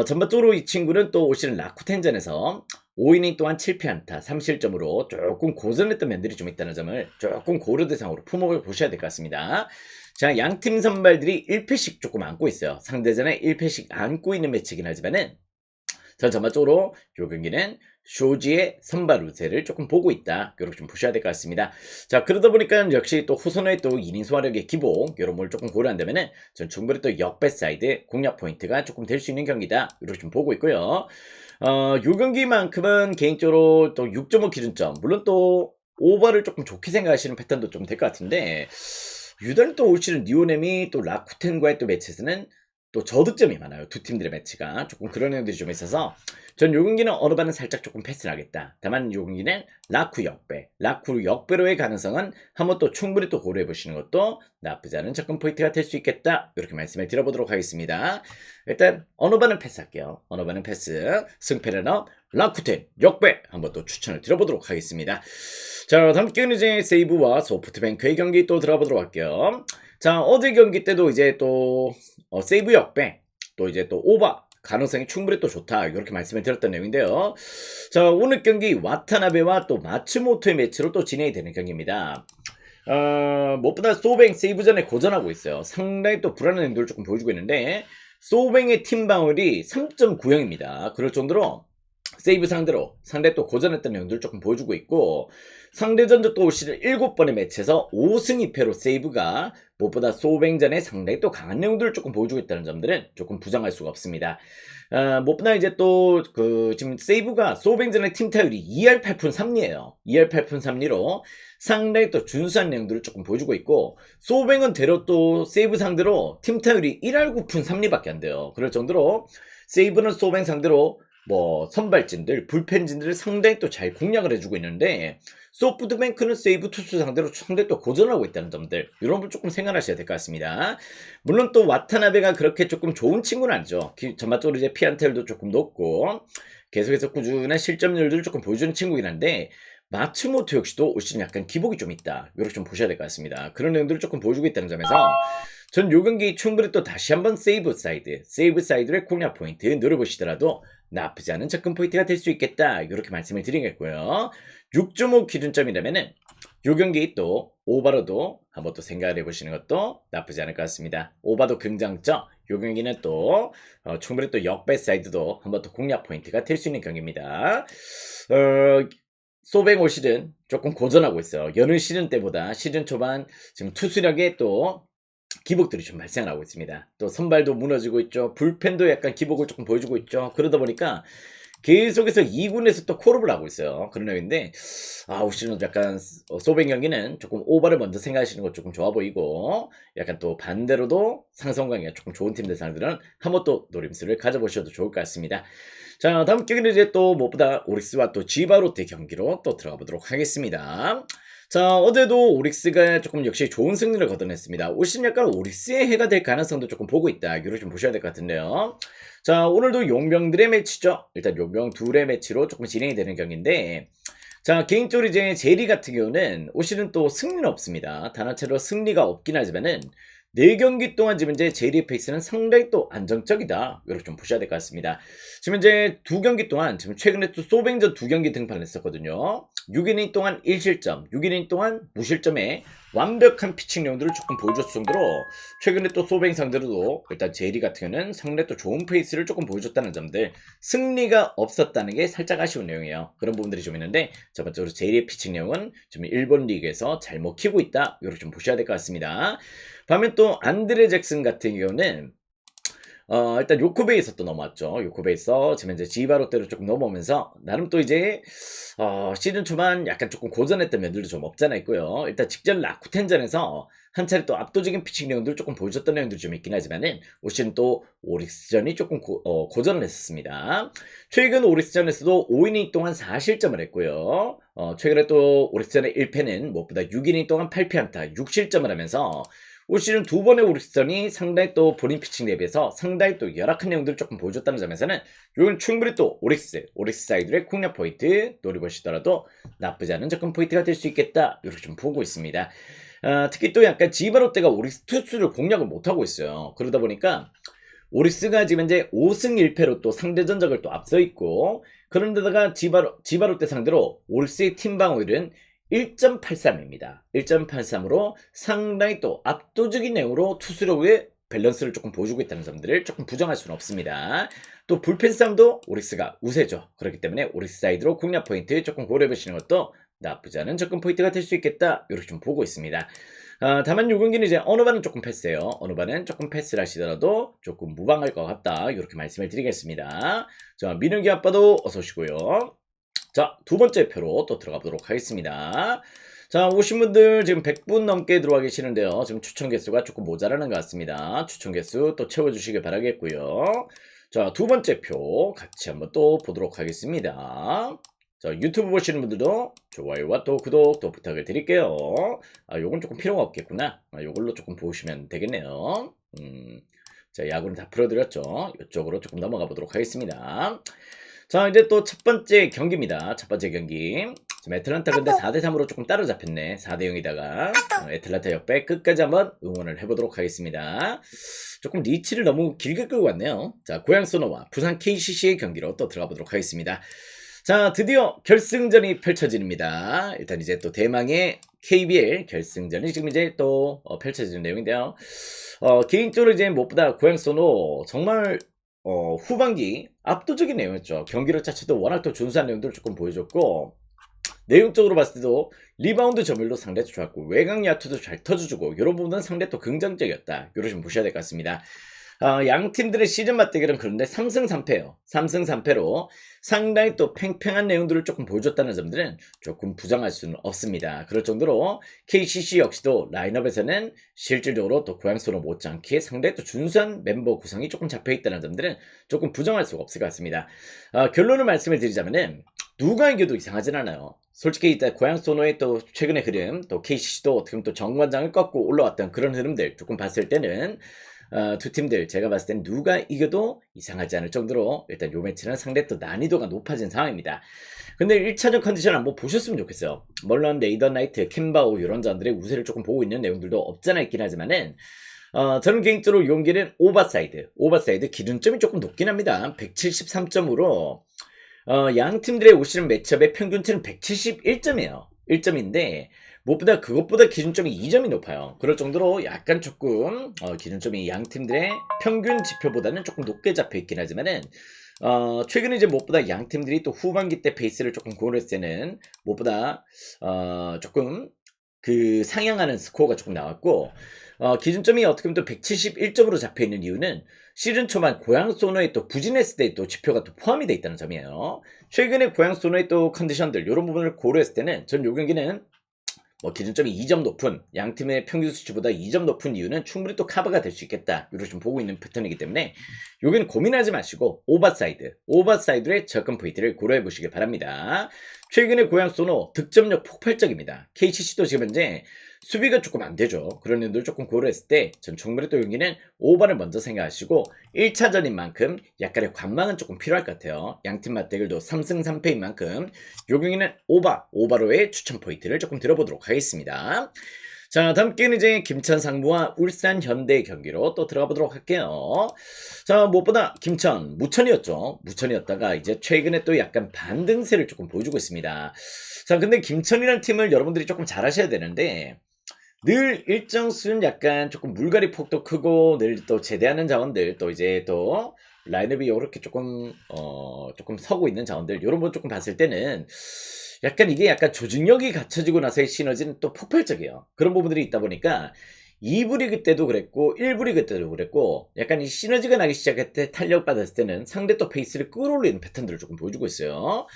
전반적으로 이 친구는 또 올 시즌 라쿠텐전에서 5이닝 동안 7피안타 3실점으로 조금 고전했던 면들이 좀 있다는 점을 조금 고려 대상으로 품목을 보셔야 될 것 같습니다. 자, 양팀 선발들이 1패씩 조금 안고 있어요. 상대전에 1패씩 안고 있는 매치긴 하지만은 전 전반적으로 이 경기는 쇼지의 선발 우세를 조금 보고 있다. 이렇게 좀 보셔야 될 것 같습니다. 자, 그러다 보니까 역시 또 호선호의 또 이닝 소화력의 기복 이런 걸 조금 고려한다면은 전 충분히 또 역배 사이드 공략 포인트가 조금 될 수 있는 경기다. 이렇게 좀 보고 있고요. 요 경기만큼은 개인적으로 또 6.5 기준점 물론 또 오버를 조금 좋게 생각하시는 패턴도 좀 될 것 같은데 유달리 또 올 시즌 니오넴이 또 라쿠텐과의 또 매치에서는 또 저득점이 많아요. 두 팀들의 매치가 조금 그런 내용들이 좀 있어서 전 요 경기는 어느 반은 살짝 조금 패스를 하겠다. 다만 요 경기는 라쿠 역배로의 가능성은 한번 또 충분히 또 고려해 보시는 것도 나쁘지 않은 접근 포인트가 될 수 있겠다. 이렇게 말씀을 드려보도록 하겠습니다. 일단 어느 반은 패스할게요. 어느 반은 패스, 승패는 라쿠텐 역배 한번 또 추천을 드려보도록 하겠습니다. 자, 다음 경기는 이제 세이브와 소프트뱅크의 경기 또 들어보도록 할게요. 자, 어제 경기 때도 이제 또 세이브 역배 또 이제 또 오버 가능성이 충분히 또 좋다 이렇게 말씀을 드렸던 내용인데요. 자, 오늘 경기 와타나베와 또 마츠모토의 매치로 또 진행이 되는 경기입니다. 무엇보다 소뱅 세이브전에 고전하고 있어요. 상당히 또 불안한 행동을 조금 보여주고 있는데 소뱅의 팀 방어율이 3.90입니다. 그럴 정도로 세이브 상대로 상대 또 고전했던 내용들을 조금 보여주고 있고 상대전도 또 올 시즌 7번의 매치에서 5승 2패로 세이브가 무엇보다 소뱅전에 상당히 또 강한 내용들을 조금 보여주고 있다는 점들은 조금 부정할 수가 없습니다. 무엇보다 이제 또 지금 세이브가 소뱅전의 팀 타율이 2할 8푼 3리예요. 2할 8푼 3리로 상당히 또 준수한 내용들을 조금 보여주고 있고 소뱅은 대략 또 세이브 상대로 팀 타율이 1할 9푼 3리밖에 안 돼요. 그럴 정도로 세이브는 소뱅 상대로 뭐 선발진들, 불펜진들을 상당히 또 잘 공략을 해주고 있는데 소프트뱅크는 세이브 투수 상대로 상당히 또 고전하고 있다는 점들 이런 분 조금 생각하셔야 될 것 같습니다. 물론 또 와타나베가 그렇게 조금 좋은 친구는 아니죠. 전반적으로 이제 피안타율도 조금 높고 계속해서 꾸준한 실점률들을 조금 보여주는 친구긴 한데 마츠모토 역시도 올 시즌 약간 기복이 좀 있다. 이렇게 좀 보셔야 될 것 같습니다. 그런 내용들을 조금 보여주고 있다는 점에서 전 요 경기 충분히 또 다시 한번 세이브 사이드의 공략 포인트 노려보시더라도 나쁘지 않은 접근 포인트가 될 수 있겠다. 이렇게 말씀을 드리겠고요. 6.5 기준점이라면은 요 경기 또 오바로도 한번 또 생각을 해보시는 것도 나쁘지 않을 것 같습니다. 오바도 긍정점. 요 경기는 또 충분히 또 역배 사이드도 한번 또 공략 포인트가 될 수 있는 경기입니다. 소뱅 올 시즌 조금 고전하고 있어요. 여느 시즌 때보다 시즌 초반 지금 투수력에 또 기복들이 좀 발생하고 있습니다. 또 선발도 무너지고 있죠. 불펜도 약간 기복을 조금 보여주고 있죠. 그러다 보니까 계속해서 2군에서 또 콜업을 하고 있어요. 그런 내용인데, 오시는 약간, 소뱅 경기는 조금 오버를 먼저 생각하시는 거 조금 좋아 보이고, 약간 또 반대로도 상승 관계가 조금 좋은 팀들 상들은 한번 또 노림수를 가져보셔도 좋을 것 같습니다. 자, 다음 경기는 이제 또 무엇보다 오릭스와 또 지바롯데 경기로 또 들어가 보도록 하겠습니다. 자, 어제도 오릭스가 조금 역시 좋은 승리를 거둬냈습니다. 올 시즌 약간 오릭스의 해가 될 가능성도 조금 보고 있다. 이걸 좀 보셔야 될 것 같은데요. 자, 오늘도 용병들의 매치죠. 일단 용병 둘의 매치로 조금 진행이 되는 경기인데, 자, 개인적으로 이제 제리 같은 경우는 올 시즌 또 승리는 없습니다. 단한체로 승리가 없긴 하지만은 4경기 동안 지금 이제 제리의 페이스는 상당히 또 안정적이다. 이렇게 좀 보셔야 될 것 같습니다. 지금 이제 2경기 동안 지금 최근에 또 소뱅전 2경기 등판을 했었거든요. 6이닝 동안 1실점, 6이닝 동안 무실점에 완벽한 피칭 내용들을 조금 보여줬을 정도로 최근에 또 소뱅 상대로도 일단 제리 같은 경우는 상당히 또 좋은 페이스를 조금 보여줬다는 점들, 승리가 없었다는 게 살짝 아쉬운 내용이에요. 그런 부분들이 좀 있는데 첫 번째로 제리의 피칭 내용은 지금 일본 리그에서 잘 먹히고 있다. 이렇게 좀 보셔야 될 것 같습니다. 반면 또 안드레 잭슨 같은 경우는 일단 요코베에서 또 넘어왔죠. 요코베에서 지금 이제 지바롯데로 조금 넘어오면서 나름 또 이제 시즌 초반 약간 조금 고전했던 면들도 좀 없잖아 있고요. 일단 직전 라쿠텐전에서 한 차례 또 압도적인 피칭 내용들을 조금 보여줬던 내용들이 좀 있긴 하지만은 올 시즌 또 오릭스전이 조금 고전을 했었습니다. 최근 오릭스전에서도 5이닝 동안 4실점을 했고요. 최근에 또 오릭스전의 1패는 무엇보다 6이닝 동안 8피안타 6실점을 하면서 올 시즌 2번의 오릭스전이 상당히 또 본인 피칭 대비해서 상당히 또 열악한 내용들을 조금 보여줬다는 점에서는 이건 충분히 또 오릭스 사이드의 공략 포인트 노려보시더라도 나쁘지 않은 접근 포인트가 될 수 있겠다. 이렇게 좀 보고 있습니다. 특히 또 약간 지바롯데가 오릭스 투수를 공략을 못하고 있어요. 그러다 보니까 오릭스가 지금 이제 5승 1패로 또 상대 전적을 또 앞서 있고, 그런데다가 지바롯데 상대로 오릭스의 팀 방어율은 1.83입니다. 1.83으로 상당히 또 압도적인 내용으로 투수력의 밸런스를 조금 보여주고 있다는 점들을 조금 부정할 수는 없습니다. 또 불펜 싸움도 오릭스가 우세죠. 그렇기 때문에 오릭스 사이드로 공략 포인트 조금 고려해 보시는 것도 나쁘지 않은 접근 포인트가 될 수 있겠다. 이렇게 좀 보고 있습니다. 다만 요 경기는 이제 어느 반은 조금 패스예요. 어느 반은 조금 패스를 하시더라도 조금 무방할 것 같다. 이렇게 말씀을 드리겠습니다. 자, 민욱이 아빠도 어서 오시고요. 자, 두 번째 표로 또 들어가 보도록 하겠습니다. 자, 오신 분들 지금 100분 넘게 들어와 계시는데요. 지금 추천 개수가 조금 모자라는 것 같습니다. 추천 개수 또 채워주시길 바라겠고요. 자, 두 번째 표 같이 한번 또 보도록 하겠습니다. 자, 유튜브 보시는 분들도 좋아요와 또 구독 또 부탁을 드릴게요. 요건 조금 필요가 없겠구나. 요걸로 조금 보시면 되겠네요. 자, 야구는 다 풀어드렸죠. 이쪽으로 조금 넘어가 보도록 하겠습니다. 자, 이제 또 첫 번째 경기입니다. 첫 번째 경기. 지금 애틀란타 근데 4대3으로 조금 따라잡혔네. 4대0이다가 애틀란타 역배 끝까지 한번 응원을 해보도록 하겠습니다. 조금 리치를 너무 길게 끌고 왔네요. 자, 고양 소노와 부산 KCC의 경기로 또 들어가 보도록 하겠습니다. 자, 드디어 결승전이 펼쳐집니다. 일단 이제 또 대망의 KBL 결승전이 지금 이제 또 펼쳐지는 내용인데요. 개인적으로 이제 무엇보다 고양 소노 정말 후반기 압도적인 내용이었죠. 경기력 자체도 워낙 또 준수한 내용들을 조금 보여줬고, 내용적으로 봤을 때도 리바운드 점유율도 상당히 좋았고, 외곽 야투도 잘 터져주고, 이런 부분은 상당히 또 긍정적이었다. 이걸 좀 보셔야 될 것 같습니다. 양 팀들의 시즌 맞대결은 그런데 3승 3패예요. 3승 3패로 상당히 또 팽팽한 내용들을 조금 보여줬다는 점들은 조금 부정할 수는 없습니다. 그럴 정도로 KCC 역시도 라인업에서는 실질적으로 또 고양소로 못지않게 상당히 또 준수한 멤버 구성이 조금 잡혀있다는 점들은 조금 부정할 수가 없을 것 같습니다. 결론을 말씀을 드리자면은 누가 이겨도 이상하진 않아요. 솔직히 일단 고양소노의 또 최근의 흐름, 또 KCC도 어떻게 보면 또 정관장을 꺾고 올라왔던 그런 흐름들 조금 봤을 때는 두 팀들 제가 봤을 땐 누가 이겨도 이상하지 않을 정도로 일단 요 매치는 상당히 또 난이도가 높아진 상황입니다. 근데 1차전 컨디션 한번 보셨으면 좋겠어요. 물론 레이더 나이트, 캔바오 이런 자들의 우세를 조금 보고 있는 내용들도 없잖아 있긴 하지만은 저는 개인적으로 이 경기는 오버사이드 기준점이 조금 높긴 합니다. 173점으로 양 팀들의 올 시즌 매치업의 평균치는 171점이에요. 1점인데 무엇보다 그것보다 기준점이 2점이 높아요. 그럴 정도로 약간 조금 기준점이 양 팀들의 평균 지표보다는 조금 높게 잡혀 있긴 하지만은 최근에 이제 무엇보다 양 팀들이 또 후반기 때 페이스를 조금 고려했을 때는 무엇보다 조금 그 상향하는 스코어가 조금 나왔고, 기준점이 어떻게 보면 또 171점으로 잡혀 있는 이유는 시즌 초반 고양 소노의 또 부진했을 때 또 지표가 또 포함이 돼 있다는 점이에요. 최근에 고양 소노의 또 컨디션들 이런 부분을 고려했을 때는 전 요 경기는 기준점이 2점 높은 양팀의 평균 수치보다 2점 높은 이유는 충분히 또 커버가 될 수 있겠다. 이렇게 좀 보고 있는 패턴이기 때문에 여기는 고민하지 마시고 오버사이드의 접근 포인트를 고려해 보시길 바랍니다. 최근에 고양 소노 득점력 폭발적입니다. KCC도 지금 현재 수비가 조금 안 되죠. 그런 일들 조금 고려했을 때 전 충분히 또 여기는 오버를 먼저 생각하시고 1차전인 만큼 약간의 관망은 조금 필요할 것 같아요. 양팀 맞대결도 3승 3패인 만큼 요 경기는 오바로의 추천 포인트를 조금 들어보도록 하겠습니다. 자, 다음 경기는 이제 김천 상무와 울산 현대 경기로 또 들어가 보도록 할게요. 자, 무엇보다 김천 무천이었죠. 무천이었다가 이제 최근에 또 약간 반등세를 조금 보여주고 있습니다. 자, 근데 김천이라는 팀을 여러분들이 조금 잘 아셔야 되는데 늘 일정 수준 약간 조금 물갈이 폭도 크고 늘 또 제대하는 자원들 또 이제 또 라인업이 이렇게 조금 서고 있는 자원들 이런 거 조금 봤을 때는 약간 이게 약간 조직력이 갖춰지고 나서의 시너지는 또 폭발적이에요. 그런 부분들이 있다 보니까 2부 리그 때도 그랬고 1부 리그 때도 그랬고 약간 이 시너지가 나기 시작할 때 탄력받았을 때는 상대 또 페이스를 끌어올리는 패턴들을 조금 보여주고 있어요.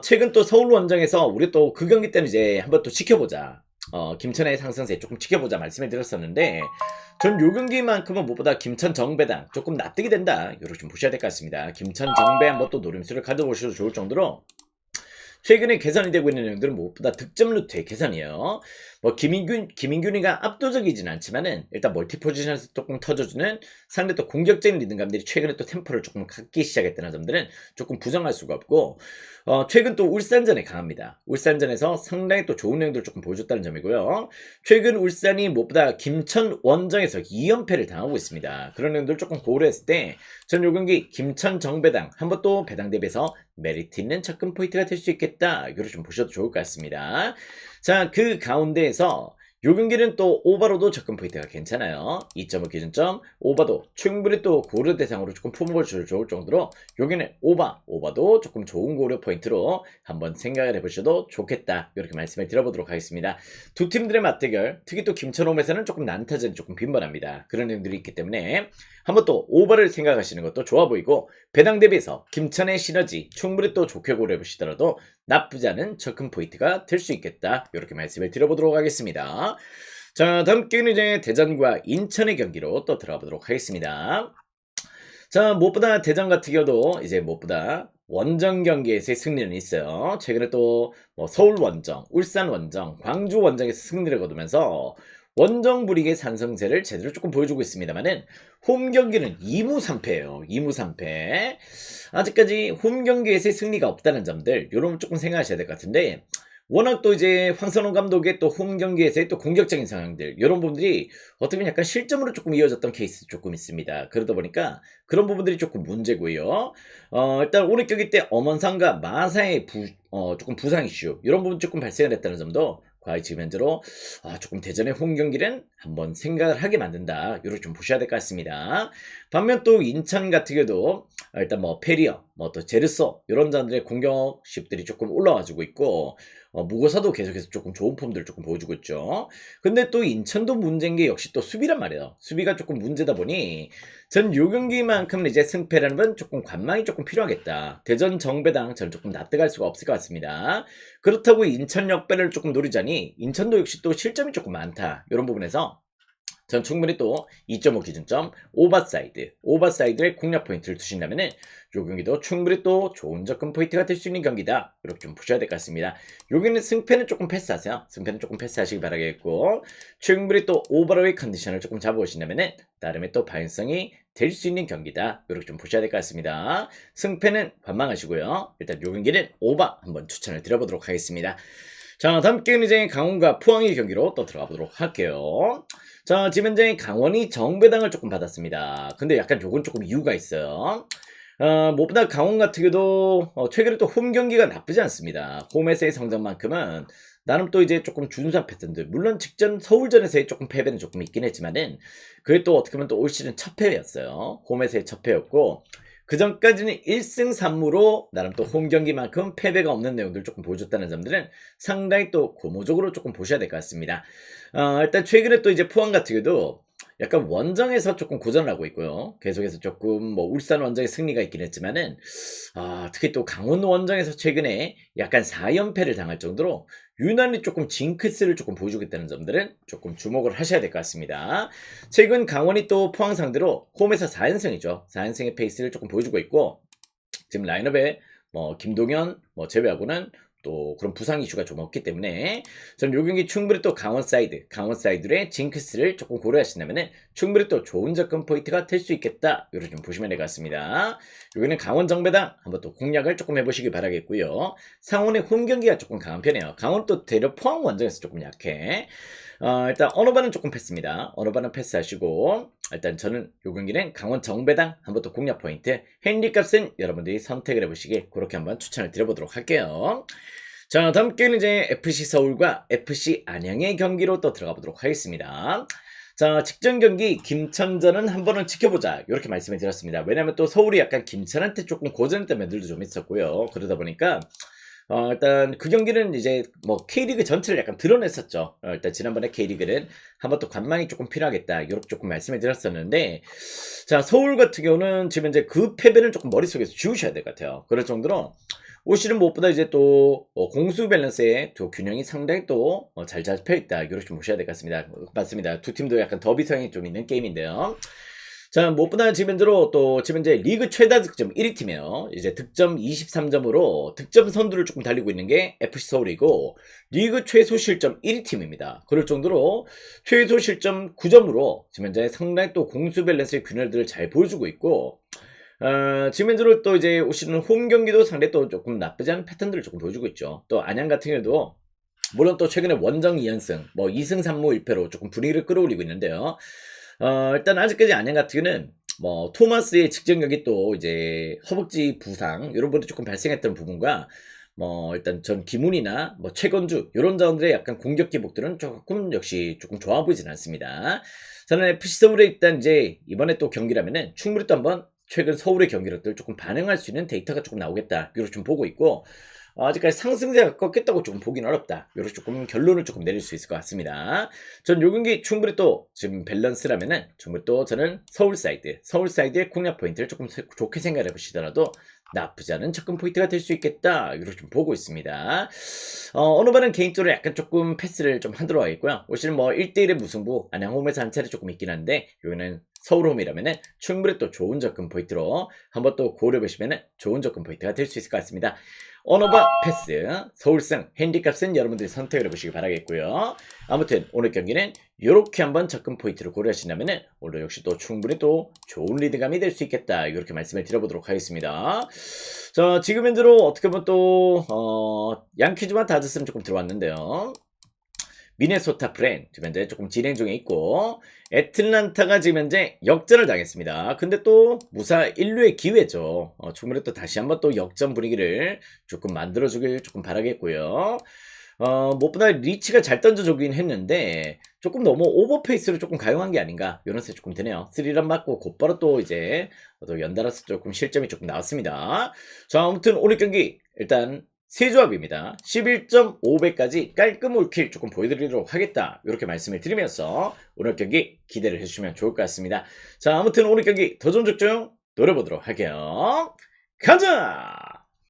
최근 또 서울 원정에서 우리 또 그 경기 때는 이제 한번 또 지켜보자. 김천의 상승세 조금 지켜보자 말씀을 드렸었는데 전 요 경기만큼은 무엇보다 김천 정배당 조금 납득이 된다. 이렇게 좀 보셔야 될 것 같습니다. 김천 정배 한번 또 노림수를 가져보셔도 좋을 정도로 최근에 개선이 되고 있는 내용들은 무엇보다 득점 루트의 개선이에요. 김인균이가 압도적이진 않지만은 일단 멀티 포지션에서 조금 터져주는 상대 또 공격적인 리듬감들이 최근에 또 템포를 조금 갖기 시작했다는 점들은 조금 부정할 수가 없고, 최근 또 울산전에 강합니다. 울산전에서 상당히 또 좋은 내용들을 조금 보여줬다는 점이고요. 최근 울산이 무엇보다 김천 원정에서 2연패를 당하고 있습니다. 그런 내용들을 조금 고려했을 때 전 요 경기 김천 정배당 한번 또 배당 대비해서 메리트 있는 접근 포인트가 될 수 있겠다. 이걸 좀 보셔도 좋을 것 같습니다. 자, 그 가운데에서 요 경기는 또 오바로도 접근 포인트가 괜찮아요. 2.5 기준점 오바도 충분히 또 고려 대상으로 조금 품목을 줄 좋을 정도로 여기는 오바도 조금 좋은 고려 포인트로 한번 생각을 해보셔도 좋겠다. 이렇게 말씀을 드려보도록 하겠습니다. 두 팀들의 맞대결, 특히 또 김천홈에서는 조금 난타전이 조금 빈번합니다. 그런 내용들이 있기 때문에 한번 또 오버를 생각하시는 것도 좋아 보이고 배당 대비해서 김천의 시너지 충분히 또 좋게 고려해 보시더라도 나쁘지 않은 접근 포인트가 될 수 있겠다. 이렇게 말씀을 드려보도록 하겠습니다. 자, 다음 경기는 이제 대전과 인천의 경기로 또 들어가보도록 하겠습니다. 자, 무엇보다 대전 같은 경우도 이제 무엇보다 원정 경기에서의 승리는 있어요. 최근에 또 서울 원정, 울산 원정, 광주 원정에서 승리를 거두면서 원정 불이익의 산성세를 제대로 조금 보여주고 있습니다만은 홈 경기는 2무 3패예요. 2무 3패. 아직까지 홈 경기에서의 승리가 없다는 점들 요런 조금 생각하셔야 될 것 같은데 워낙 또 이제 황선홍 감독의 또 홈 경기에서의 또 공격적인 상황들 이런 부분들이 어떻게 보면 약간 실점으로 조금 이어졌던 케이스 조금 있습니다. 그러다 보니까 그런 부분들이 조금 문제고요. 일단 오늘 경기 때 엄원상과 마사의 조금 부상 이슈 이런 부분 조금 발생을 했다는 점도 과연 지금 현재로 조금 대전의 홈 경기는 한번 생각을 하게 만든다. 이렇게 좀 보셔야 될 것 같습니다. 반면 또 인천 같은 경우도 일단 페리어, 또 제르소 이런 자들의 공격십들이 조금 올라와주고 있고 무고사도 계속해서 조금 좋은 폼들을 조금 보여주고 있죠. 근데 또 인천도 문제인 게 역시 또 수비란 말이에요. 수비가 조금 문제다 보니 전 요 경기만큼은 이제 승패라는 건 조금 관망이 조금 필요하겠다. 대전 정배당 저는 조금 납득할 수가 없을 것 같습니다. 그렇다고 인천 역배를 조금 노리자니 인천도 역시 또 실점이 조금 많다. 이런 부분에서 전 충분히 또 2.5 기준점 오버사이드의 공략 포인트를 두신다면은 요 경기도 충분히 또 좋은 접근 포인트가 될 수 있는 경기다. 이렇게 좀 보셔야 될 것 같습니다. 여기는 승패는 조금 패스하세요. 승패는 조금 패스하시기 바라겠고 충분히 또 오버로의 컨디션을 조금 잡아오신다면은 나름의 또 발성이 될 수 있는 경기다. 이렇게 좀 보셔야 될 것 같습니다. 승패는 관망하시고요. 일단 요 경기는 오버 한번 추천을 드려보도록 하겠습니다. 자, 다음 경기는 이제 강원과 포항의 경기로 또 들어가 보도록 할게요. 자, 지금 현재 강원이 정배당을 조금 받았습니다. 근데 약간 요건 조금 이유가 있어요. 무엇보다 강원 같은 경우도 최근에 또 홈 경기가 나쁘지 않습니다. 홈에서의 성적만큼은 나름 또 이제 조금 준수한 패턴들 물론 직전 서울전에서의 조금 패배는 조금 있긴 했지만은 그게 또 어떻게 보면 또 올 시즌 첫 패였어요. 홈에서의 첫 패였고 그 전까지는 1승 3무로 나름 또 홈 경기만큼 패배가 없는 내용들을 조금 보여줬다는 점들은 상당히 또 고무적으로 조금 보셔야 될 것 같습니다. 일단 최근에 또 이제 포항 같은 경우도 약간 원정에서 조금 고전을 하고 있고요. 계속해서 조금 뭐 울산 원정의 승리가 있긴 했지만은 특히 또 강원 원정에서 최근에 약간 4연패를 당할 정도로 유난히 조금 징크스를 조금 보여주고 있다는 점들은 조금 주목을 하셔야 될 것 같습니다. 최근 강원이 또 포항 상대로 홈에서 4연승이죠. 4연승의 페이스를 조금 보여주고 있고 지금 라인업에 뭐 김동현 뭐 제외하고는 또 그런 부상 이슈가 좀 없기 때문에 저는 요 경기 충분히 또 강원 사이드의 징크스를 조금 고려하신다면은 충분히 또 좋은 접근 포인트가 될 수 있겠다. 요렇게 좀 보시면 될 것 같습니다. 여기는 강원 정배당 한번 또 공략을 조금 해보시기 바라겠고요. 상원의 홈 경기가 조금 강한 편이에요. 강원 또 대려 포항 원정에서 조금 약해. 일단 언어반은 조금 패스입니다. 언어반은 패스하시고 일단 저는 요 경기는 강원 정배당 한번 또 공략 포인트 핸디값은 여러분들이 선택을 해보시길 그렇게 한번 추천을 드려보도록 할게요. 자, 다음 경기는 이제 FC 서울과 FC 안양의 경기로 또 들어가 보도록 하겠습니다. 자, 직전 경기 김천전은 한 번은 지켜보자 이렇게 말씀을 드렸습니다. 왜냐면 또 서울이 약간 김천한테 조금 고전했던 면들도 좀 있었고요. 그러다 보니까 일단 그 경기는 이제 뭐 K리그 전체를 약간 드러냈었죠. 일단 지난번에 K리그는 한번 또 관망이 조금 필요하겠다 이렇게 조금 말씀을 드렸었는데 자, 서울 같은 경우는 지금 이제 그 패배를 조금 머릿속에서 지우셔야 될 것 같아요. 그럴 정도로 올 시즌 무엇보다 이제 또 공수 밸런스의 또 균형이 상당히 또 잘 잡혀 있다 이렇게 좀 보셔야 될 것 같습니다. 맞습니다. 두 팀도 약간 더비 성이 좀 있는 게임인데요. 자, 무엇보다 지금 현재 리그 최다 득점 1위 팀이에요. 이제 득점 23점으로 득점 선두를 조금 달리고 있는 게 FC 서울이고, 리그 최소 실점 1위 팀입니다. 그럴 정도로 최소 실점 9점으로 지금 현재 상당히 또 공수 밸런스의 균열들을 잘 보여주고 있고, 지금 현재로 또 이제 오시는 홈 경기도 상당히 또 조금 나쁘지 않은 패턴들을 조금 보여주고 있죠. 또 안양 같은 경우도 물론 또 최근에 원정 2연승, 뭐 2승 3무 1패로 조금 분위기를 끌어올리고 있는데요. 일단 아직까지 안양 같은 경우는 뭐 토마스의 직전 경기 또 이제 허벅지 부상 이런 부분이 조금 발생했던 부분과 뭐 일단 전 김훈이나 뭐 최건주 이런 자원들의 약간 공격 기복들은 조금 역시 조금 좋아 보이진 않습니다. 저는 FC 서울에 일단 이제 이번에 또 경기라면은 충분히 또 한번 최근 서울의 경기력들 조금 반영할 수 있는 데이터가 조금 나오겠다 이렇게 좀 보고 있고 아직까지 상승세가 꺾였다고 조금 보기는 어렵다. 이렇게 조금 결론을 조금 내릴 수 있을 것 같습니다. 전 요 경기 충분히 또 지금 밸런스라면은 충분히 또 저는 서울 사이드의 공략 포인트를 조금 좋게 생각해 보시더라도 나쁘지 않은 접근 포인트가 될 수 있겠다. 이렇게 좀 보고 있습니다. 어느 반은 개인적으로 약간 조금 패스를 좀 하도록 하겠고요. 올 시즌 뭐 1대1의 무승부 안양 홈에서 한 차례 조금 있긴 한데 여기는 서울 홈이라면은 충분히 또 좋은 접근 포인트로 한번 또 고려해 보시면은 좋은 접근 포인트가 될 수 있을 것 같습니다. 언어바 패스, 서울승, 핸디값은 여러분들이 선택을 해보시기 바라겠고요. 아무튼 오늘 경기는 이렇게 한번 접근 포인트를 고려하신다면 오늘 역시 또 충분히 또 좋은 리드감이 될 수 있겠다 이렇게 말씀을 드려보도록 하겠습니다. 자, 지금 현재로 어떻게 보면 또 양키즈만 다저스는 조금 들어왔는데요. 미네소타 프렌 지금 현재 조금 진행 중에 있고 애틀란타가 지금 현재 역전을 당했습니다. 근데 또 무사 1루의 기회죠. 충분히 또 다시 한번 또 역전 분위기를 조금 만들어주길 조금 바라겠고요. 무엇보다 리치가 잘 던져주긴 했는데 조금 너무 오버페이스로 조금 가용한 게 아닌가 이런 생각이 조금 드네요. 3런 맞고 곧바로 또 이제 또 연달아서 조금 실점이 조금 나왔습니다. 자, 아무튼 오늘 경기 일단 세 조합입니다. 11.5배까지 깔끔 올킬 조금 보여드리도록 하겠다 이렇게 말씀을 드리면서 오늘 경기 기대를 해주시면 좋을 것 같습니다. 자, 아무튼 오늘 경기 더 좋은 적중 노려보도록 할게요. 가자!